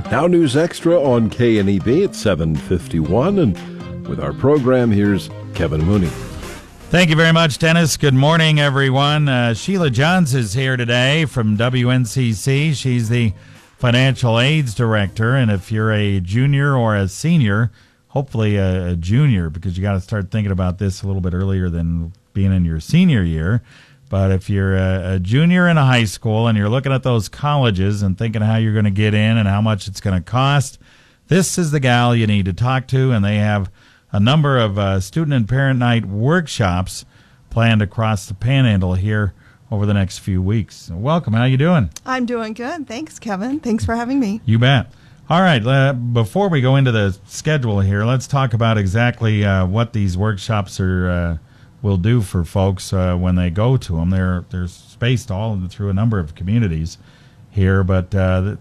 Now News Extra on KNEB at 7:51, and with our program, here's Kevin Mooney. Thank you very much, Dennis. Good morning, everyone. Sheila Johns is here today from WNCC. She's the Financial Aids Director, and if you're a junior or a senior, hopefully a junior, because you got to start thinking about this a little bit earlier than being in your senior year. But if you're a junior in a high school and you're looking at those colleges and thinking how you're going to get in and how much it's going to cost, this is the gal you need to talk to, and they have a number of student and parent night workshops planned across the panhandle here over the next few weeks. So welcome. How you doing? I'm doing good. Thanks, Kevin. Thanks for having me. You bet. All right. Before we go into the schedule here, let's talk about exactly what these workshops will do for folks when they go to them. They're spaced all through a number of communities here, but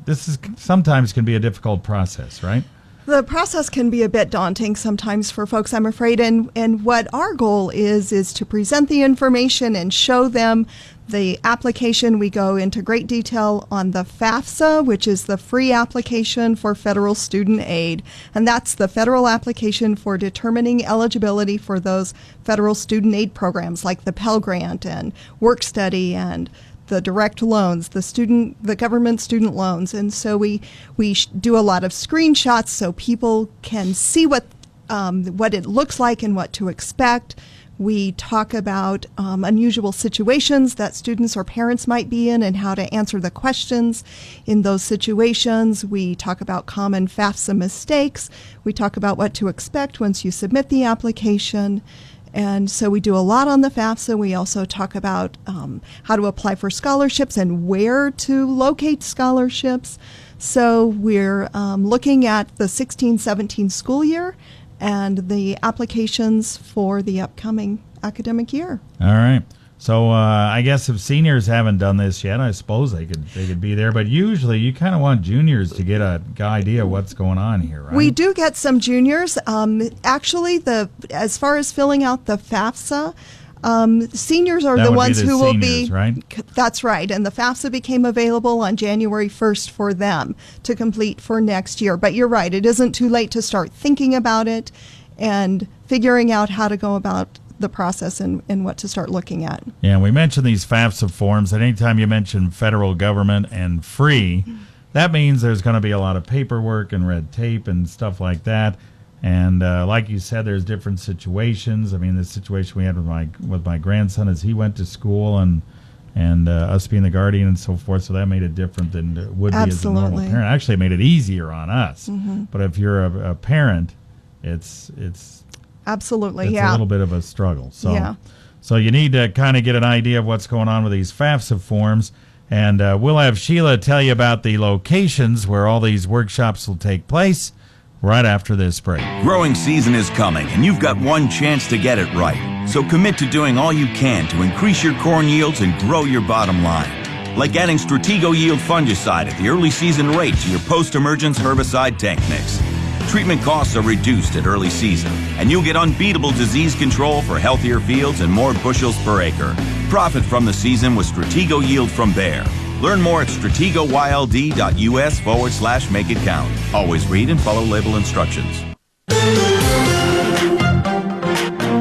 this is sometimes can be a difficult process, right? The process can be a bit daunting sometimes for folks, I'm afraid, and what our goal is to present the information and show them the application. We go into great detail on the FAFSA, which is the free application for federal student aid, and that's the federal application for determining eligibility for those federal student aid programs like the PELL grant and work study and the direct loans, the government student loans. And so we do a lot of screenshots so people can see what it looks like and what to expect. We talk about unusual situations that students or parents might be in and how to answer the questions in those situations. We talk about common FAFSA mistakes. We talk about what to expect once you submit the application. And so we do a lot on the FAFSA. We also talk about how to apply for scholarships and where to locate scholarships. So we're looking at the 16-17 school year and the applications for the upcoming academic year. All right. So I guess if seniors haven't done this yet, I suppose they could be there. But usually you kind of want juniors to get an idea of what's going on here, right? We do get some juniors. Actually, as far as filling out the FAFSA, seniors are the ones who will be. Right? That's right. And the FAFSA became available on January 1st for them to complete for next year. But you're right. It isn't too late to start thinking about it and figuring out how to go about the process and what to start looking at. Yeah, we mentioned these FAFSA forms. And anytime you mention federal government and free, that means there's going to be a lot of paperwork and red tape and stuff like that. And like you said, there's different situations. I mean, the situation we had with my grandson is he went to school and us being the guardian and so forth, so that made it different than it would be as a normal parent. Actually, it made it easier on us. Mm-hmm. But if you're a parent, it's absolutely, it's a little bit of a struggle. So you need to kind of get an idea of what's going on with these FAFSA forms. And we'll have Sheila tell you about the locations where all these workshops will take place right after this break. Growing season is coming, and you've got one chance to get it right. So commit to doing all you can to increase your corn yields and grow your bottom line. Like adding Stratego Yield fungicide at the early season rate to your post-emergence herbicide tank mix. Treatment costs are reduced at early season, and you'll get unbeatable disease control for healthier fields and more bushels per acre. Profit from the season with Stratego Yield from Bayer. Learn more at strategoyld.us/make it count. Always read and follow label instructions.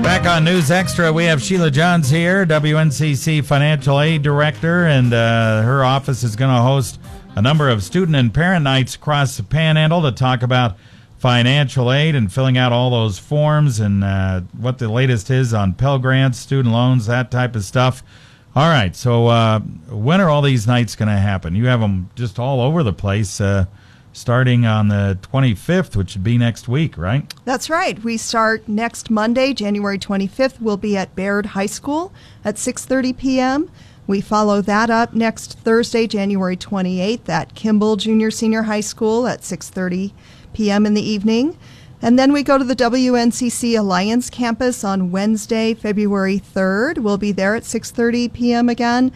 Back on News Extra, we have Sheila Johns here, WNCC Financial Aid Director, and her office is going to host a number of student and parent nights across the panhandle to talk about financial aid and filling out all those forms and what the latest is on Pell Grants, student loans, that type of stuff. All right, so when are all these nights going to happen? You have them just all over the place, starting on the 25th, which would be next week, right? That's right. We start next Monday, January 25th. We'll be at Bayard High School at 6:30 p.m. We follow that up next Thursday, January 28th, at Kimball Junior Senior High School at 6:30 p.m. in the evening. And then we go to the WNCC Alliance campus on Wednesday, February 3rd. We'll be there at 6:30 p.m. again.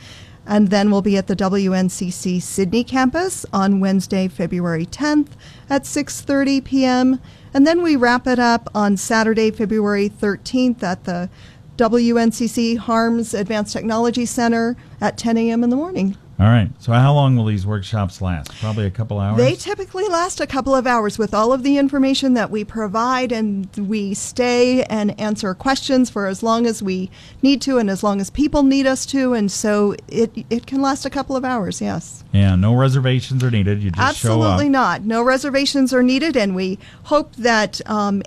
And then we'll be at the WNCC Sidney campus on Wednesday, February 10th at 6:30 p.m. And then we wrap it up on Saturday, February 13th at the WNCC Harms Advanced Technology Center at 10 a.m. in the morning. All right. So how long will these workshops last? Probably a couple hours? They typically last a couple of hours with all of the information that we provide, and we stay and answer questions for as long as we need to and as long as people need us to, and so it can last a couple of hours, yes. Yeah, no reservations are needed. You just show up. Absolutely not. No reservations are needed, and we hope that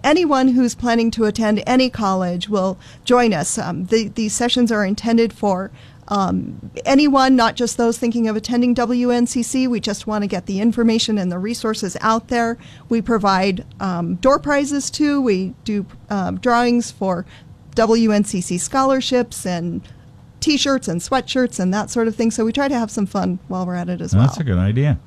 anyone who's planning to attend any college will join us. These sessions are intended for anyone, not just those thinking of attending WNCC. We just want to get the information and the resources out there. We provide door prizes too. We do drawings for WNCC scholarships and T-shirts and sweatshirts and that sort of thing. So we try to have some fun while we're at it as well. That's a good idea.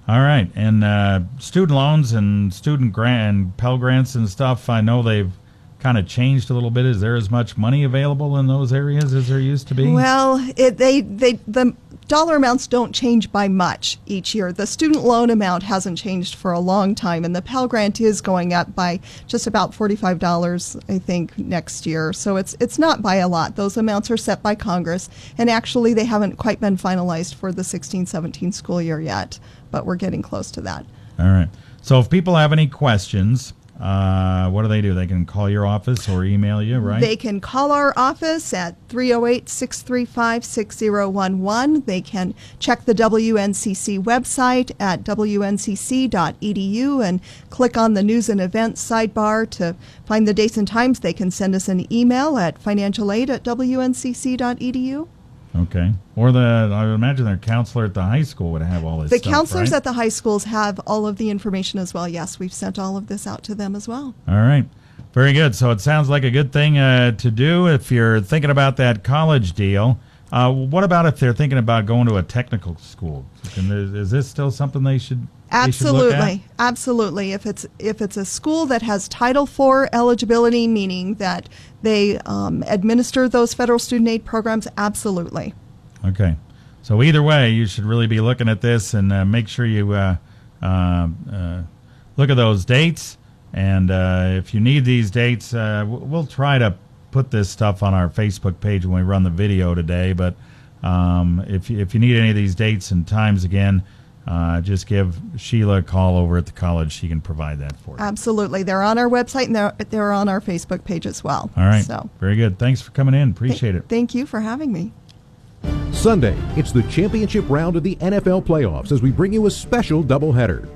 All right. And student loans and student grant and Pell Grants and stuff, I know they've kind of changed a little bit. Is there as much money available in those areas as there used to be? Well, the dollar amounts don't change by much each year. The student loan amount hasn't changed for a long time, and the Pell Grant is going up by just about $45, I think, next year. So it's not by a lot. Those amounts are set by Congress, and actually they haven't quite been finalized for the 16-17 school year yet, but we're getting close to that. All right. So if people have any questions, what do? They can call your office or email you, right? They can call our office at 308-635-6011. They can check the WNCC website at wncc.edu and click on the news and events sidebar to find the dates and times. They can send us an email at financialaid@wncc.edu. Okay. Or I would imagine their counselor at the high school would have all this stuff, The counselors right? at the high schools have all of the information as well. Yes, we've sent all of this out to them as well. All right. Very good. So it sounds like a good thing to do if you're thinking about that college deal. What about if they're thinking about going to a technical school? Is this still something they should Absolutely. Absolutely. If it's a school that has Title IV eligibility, meaning that they administer those federal student aid programs, absolutely. Okay. So either way, you should really be looking at this and make sure you look at those dates. And if you need these dates, we'll try to put this stuff on our Facebook page when we run the video today. But if you need any of these dates and times again, just give Sheila a call over at the college. She can provide that for you. Absolutely. They're on our website and they're on our Facebook page as well. All right. So, very good. Thanks for coming in. Appreciate it. Thank you for having me. Sunday, it's the championship round of the NFL playoffs as we bring you a special doubleheader.